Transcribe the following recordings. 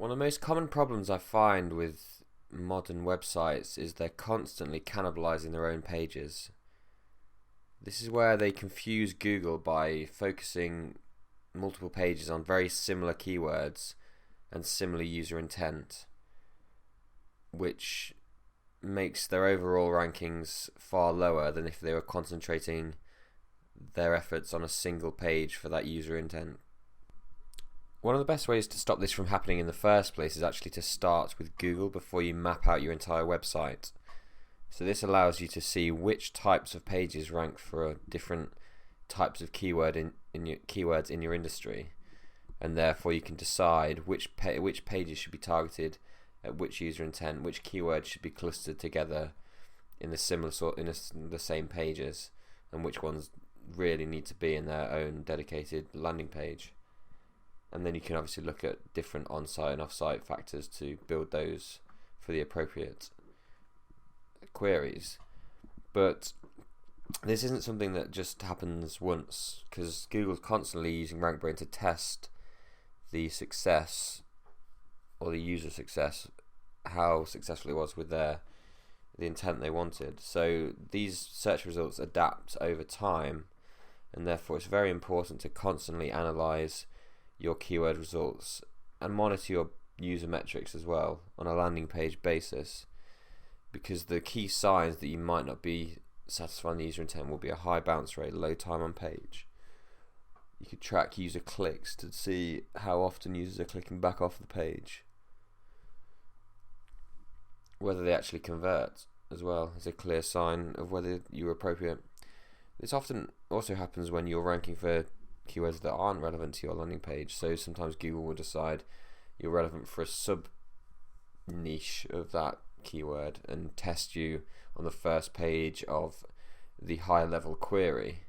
One of the most common problems I find with modern websites is they're constantly cannibalizing their own pages. This is where they confuse Google by focusing multiple pages on very similar keywords and similar user intent, which makes their overall rankings far lower than if they were concentrating their efforts on a single page for that user intent. One of the best ways to stop this from happening in the first place is actually to start with Google before you map out your entire website. So this allows you to see which types of pages rank for different types of keywords in your industry, and therefore you can decide which pages should be targeted at which user intent, which keywords should be clustered together in the the same pages, and which ones really need to be in their own dedicated landing page. And then you can obviously look at different on-site and off-site factors to build those for the appropriate queries. But this isn't something that just happens once, because Google's constantly using RankBrain to test the success or the user success, how successful it was with the intent they wanted. So these search results adapt over time, and therefore it's very important to constantly analyze your keyword results and monitor your user metrics as well on a landing page basis, because the key signs that you might not be satisfying the user intent will be a high bounce rate, low time on page. You could track user clicks to see how often users are clicking back off the page, whether they actually convert as well is a clear sign of whether you're appropriate. This often also happens when you're ranking for keywords that aren't relevant to your landing page. So sometimes Google will decide you're relevant for a sub niche of that keyword and test you on the first page of the high level query,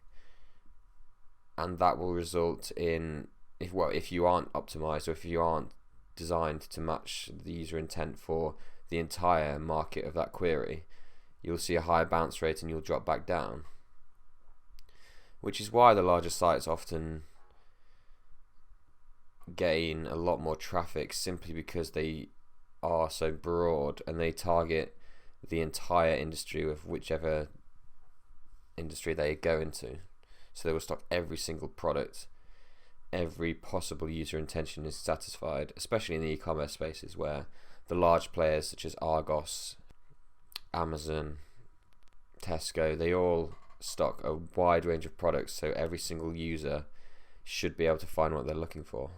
and that will result in, if you aren't optimized or if you aren't designed to match the user intent for the entire market of that query, you'll see a higher bounce rate and you'll drop back down. Which is why the larger sites often gain a lot more traffic, simply because they are so broad and they target the entire industry of whichever industry they go into. So they will stock every single product, every possible user intention is satisfied, especially in the e-commerce spaces where the large players such as Argos, Amazon, Tesco, they all stock a wide range of products, so every single user should be able to find what they're looking for.